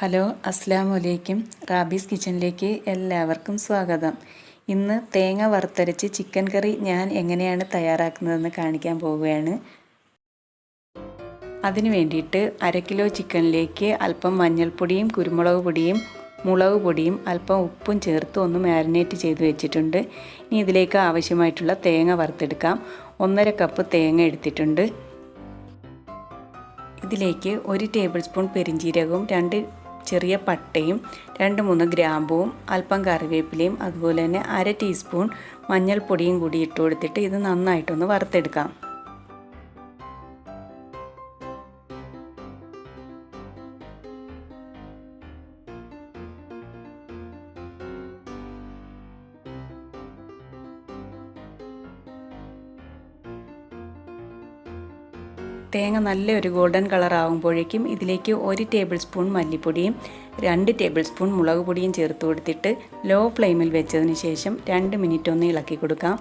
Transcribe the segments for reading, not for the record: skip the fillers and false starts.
Hello അസ്സലാമു അലൈക്കും. Rabies കിച്ചണിലേക്ക് എല്ലാവർക്കും സ്വാഗതം. ഇന്ന് തേങ്ങ വറുത്തരച്ച് ചിക്കൻ കറി ഞാൻ എങ്ങനെയാണ് തയ്യാറാക്കുന്നതെന്ന് കാണിക്കാൻ പോവുകയാണ്. അതിനു വേണ്ടിയിട്ട് 1/2 കിലോ ചിക്കനിലേക്ക് അല്പം മഞ്ഞൾപ്പൊടിയും കുരുമുളക് പൊടിയും മുളക് പൊടിയും അല്പം ഉപ്പും ചേർത്ത് ഒന്ന് മാരിനേറ്റ് ചെയ്ത് വെച്ചിട്ടുണ്ട്. ഇനി ഇതിലേക്ക് ആവശ്യമായിട്ടുള്ള തേങ്ങ വറുത്തെടുക്കാം. 1.5 കപ്പ് തേങ്ങ എടുത്തിട്ടുണ്ട്. ഇതിലേക്ക് 1 ടേബിൾ സ്പൂൺ പെരിഞ്ജീരകവും 2 ചെറിയ പട്ടയും 2-3 ഗ്രാമ്പുവും അല്പം കറിവേപ്പിലയും അതുപോലെ തന്നെ 1/2 ടീസ്പൂൺ മഞ്ഞൾപ്പൊടിയും കൂടി ഇട്ട് കൊടുത്തിട്ട് ഇത് നന്നായിട്ടൊന്ന് വറുത്തെടുക്കാം. തേങ്ങ നല്ലൊരു ഗോൾഡൻ കളർ ആകുമ്പോഴേക്കും ഇതിലേക്ക് 1 ടേബിൾ സ്പൂൺ മല്ലിപ്പൊടിയും 2 ടേബിൾ സ്പൂൺ മുളക് പൊടിയും ചേർത്ത് കൊടുത്തിട്ട് ലോ ഫ്ലെയിമിൽ വെച്ചതിന് ശേഷം 2 മിനിറ്റ് ഒന്ന് ഇളക്കി കൊടുക്കാം.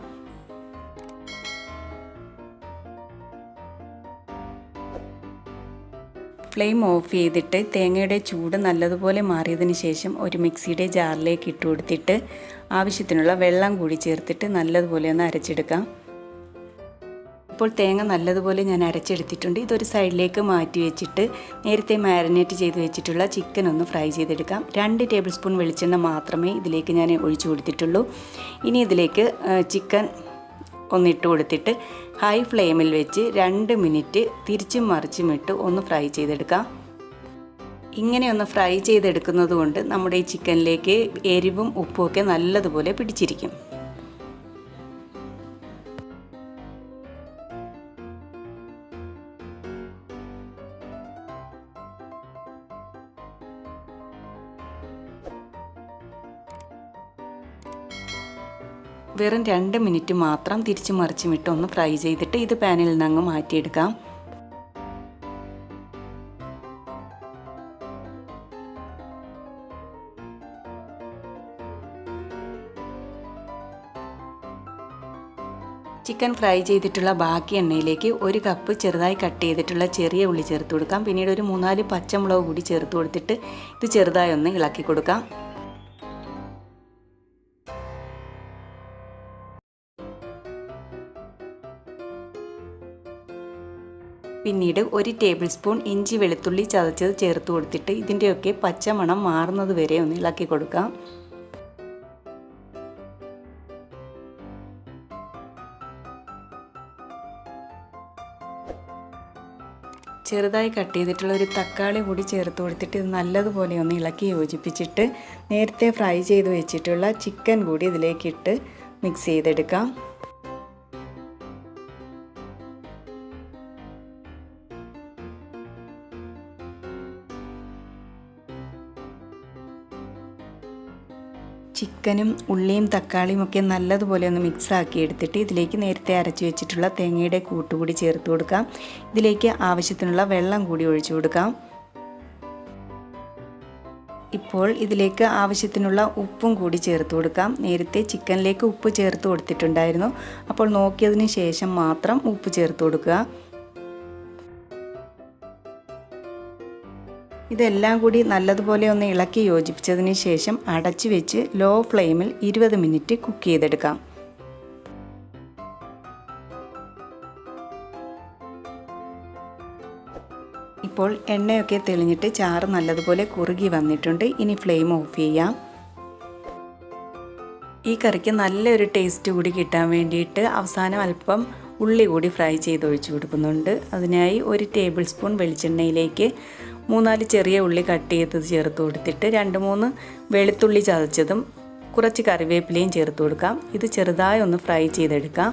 ഫ്ലെയിം ഓഫ് ചെയ്തിട്ട് തേങ്ങയുടെ ചൂട് നല്ലതുപോലെ മാറിയതിന് ശേഷം ഒരു മിക്സിയുടെ ജാറിലേക്ക് ഇട്ട് കൊടുത്തിട്ട് ആവശ്യത്തിനുള്ള വെള്ളം കൂടി ചേർത്തിട്ട് നല്ലതുപോലെ ഒന്ന് അരച്ചെടുക്കാം. ഇപ്പോൾ തേങ്ങ നല്ലതുപോലെ ഞാൻ അരച്ചെടുത്തിട്ടുണ്ട്. ഇതൊരു സൈഡിലേക്ക് മാറ്റി വെച്ചിട്ട് നേരത്തെ മാരിനേറ്റ് ചെയ്ത് വെച്ചിട്ടുള്ള ചിക്കൻ ഒന്ന് ഫ്രൈ ചെയ്തെടുക്കാം. 2 ടേബിൾ സ്പൂൺ വെളിച്ചെണ്ണ മാത്രമേ ഇതിലേക്ക് ഞാൻ ഒഴിച്ചു കൊടുത്തിട്ടുള്ളൂ. ഇനി ഇതിലേക്ക് ചിക്കൻ ഒന്നിട്ട് കൊടുത്തിട്ട് ഹൈ ഫ്ലെയിമിൽ വെച്ച് 2 മിനിറ്റ് തിരിച്ചും മറിച്ചും ഇട്ട് ഒന്ന് ഫ്രൈ ചെയ്തെടുക്കാം. ഇങ്ങനെ ഒന്ന് ഫ്രൈ ചെയ്തെടുക്കുന്നത് കൊണ്ട് നമ്മുടെ ഈ ചിക്കനിലേക്ക് എരിവും ഉപ്പും ഒക്കെ നല്ലതുപോലെ പിടിച്ചിരിക്കും. വെറും 2 മിനിറ്റ് മാത്രം തിരിച്ചു മറിച്ചും ഇട്ട് ഒന്ന് ഫ്രൈ ചെയ്തിട്ട് ഇത് പാനിൽ നിന്ന് മാറ്റിയെടുക്കാം. ചിക്കൻ ഫ്രൈ ചെയ്തിട്ടുള്ള ബാക്കി എണ്ണയിലേക്ക് 1 കപ്പ് ചെറുതായി കട്ട് ചെയ്തിട്ടുള്ള ചെറിയ ഉള്ളി ചേർത്ത് കൊടുക്കാം. പിന്നീട് ഒരു 3-4 പച്ചമുളക് കൂടി ചേർത്ത് കൊടുത്തിട്ട് ഇത് ചെറുതായി ഒന്ന് ഇളക്കി കൊടുക്കാം. പിന്നീട് 1 ടേബിൾ സ്പൂൺ ഇഞ്ചി വെളുത്തുള്ളി ചതച്ചത് ചേർത്ത് കൊടുത്തിട്ട് ഇതിൻ്റെയൊക്കെ പച്ചമണം മാറുന്നത് വരെ ഒന്ന് ഇളക്കി കൊടുക്കാം. ചെറുതായി കട്ട് ചെയ്തിട്ടുള്ള ഒരു തക്കാളി കൂടി ചേർത്ത് കൊടുത്തിട്ട് ഇത് നല്ലതുപോലെ ഒന്ന് ഇളക്കി യോജിപ്പിച്ചിട്ട് നേരത്തെ ഫ്രൈ ചെയ്ത് വെച്ചിട്ടുള്ള ചിക്കൻ കൂടി ഇതിലേക്കിട്ട് മിക്സ് ചെയ്തെടുക്കാം. ചിക്കനും ഉള്ളിയും തക്കാളിയും ഒക്കെ നല്ലതുപോലെ ഒന്ന് മിക്സ് ആക്കി എടുത്തിട്ട് ഇതിലേക്ക് നേരത്തെ അരച്ച് വെച്ചിട്ടുള്ള തേങ്ങയുടെ കൂട്ടുകൂടി ചേർത്ത് കൊടുക്കാം. ഇതിലേക്ക് ആവശ്യത്തിനുള്ള വെള്ളം കൂടി ഒഴിച്ചു കൊടുക്കാം. ഇപ്പോൾ ഇതിലേക്ക് ആവശ്യത്തിനുള്ള ഉപ്പും കൂടി ചേർത്ത് കൊടുക്കാം. നേരത്തെ ചിക്കനിലേക്ക് ഉപ്പ് ചേർത്ത് കൊടുത്തിട്ടുണ്ടായിരുന്നു. അപ്പോൾ നോക്കിയതിന് ശേഷം മാത്രം ഉപ്പ് ചേർത്ത് കൊടുക്കുക. ഇതെല്ലാം കൂടി നല്ലതുപോലെ ഒന്ന് ഇളക്കി യോജിപ്പിച്ചതിന് ശേഷം അടച്ചു വെച്ച് ലോ ഫ്ലെയിമിൽ 20 മിനിറ്റ് കുക്ക് ചെയ്തെടുക്കാം. ഇപ്പോൾ എണ്ണയൊക്കെ തെളിഞ്ഞിട്ട് ചാറ് നല്ലതുപോലെ കുറുകി വന്നിട്ടുണ്ട്. ഇനി ഫ്ലെയിം ഓഫ് ചെയ്യാം. ഈ കറിക്ക് നല്ലൊരു ടേസ്റ്റ് കൂടി കിട്ടാൻ വേണ്ടിയിട്ട് അവസാനം അല്പം ഉള്ളി കൂടി ഫ്രൈ ചെയ്ത് ഒഴിച്ചു കൊടുക്കുന്നുണ്ട്. അതിനായി 1 ടേബിൾ സ്പൂൺ വെളിച്ചെണ്ണയിലേക്ക് 3-4 ചെറിയ ഉള്ളി കട്ട് ചെയ്തത് ചേർത്ത് കൊടുത്തിട്ട് 2-3 വെളുത്തുള്ളി ചതച്ചതും കുറച്ച് കറിവേപ്പിലയും ചേർത്ത് കൊടുക്കാം. ഇത് ചെറുതായി ഒന്ന് ഫ്രൈ ചെയ്തെടുക്കാം.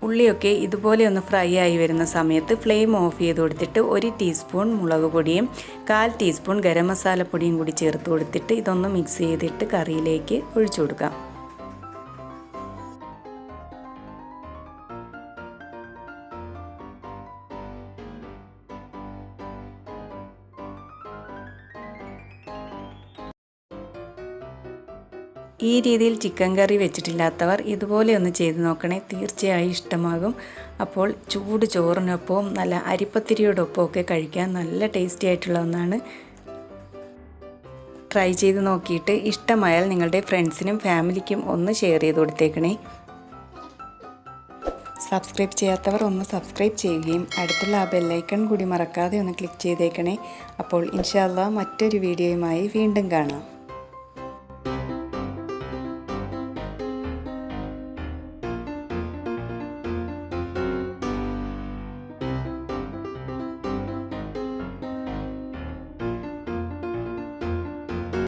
ഉള്ളിയൊക്കെ ഇതുപോലെ ഒന്ന് ഫ്രൈ ആയി വരുന്ന സമയത്ത് ഫ്ലെയിം ഓഫ് ചെയ്ത് കൊടുത്തിട്ട് 1 ടീസ്പൂൺ മുളക് പൊടിയും 1/4 ടീസ്പൂൺ ഗരം മസാലപ്പൊടിയും കൂടി ചേർത്ത് കൊടുത്തിട്ട് ഇതൊന്ന് മിക്സ് ചെയ്തിട്ട് കറിയിലേക്ക് ഒഴിച്ചു കൊടുക്കാം. ഈ രീതിയിൽ ചിക്കൻ കറി വെച്ചിട്ടില്ലാത്തവർ ഇതുപോലെ ഒന്ന് ചെയ്ത് നോക്കണേ, തീർച്ചയായും ഇഷ്ടമാകും. അപ്പോൾ ചൂട് ചോറിനൊപ്പവും നല്ല അരിപ്പത്തിരിയോടൊപ്പം ഒക്കെ കഴിക്കാൻ നല്ല ടേസ്റ്റി ആയിട്ടുള്ള ഒന്നാണ്. ട്രൈ ചെയ്ത് നോക്കിയിട്ട് ഇഷ്ടമായാൽ നിങ്ങളുടെ ഫ്രണ്ട്സിനും ഫാമിലിക്കും ഒന്ന് ഷെയർ ചെയ്ത് കൊടുത്തേക്കണേ. സബ്സ്ക്രൈബ് ചെയ്യാത്തവർ ഒന്ന് സബ്സ്ക്രൈബ് ചെയ്യുകയും അടുത്തുള്ള ആ ബെല്ലൈക്കൺ കൂടി മറക്കാതെ ഒന്ന് ക്ലിക്ക് ചെയ്തേക്കണേ. അപ്പോൾ ഇൻഷാ അല്ലാഹ് മറ്റൊരു വീഡിയോയുമായി വീണ്ടും കാണാം.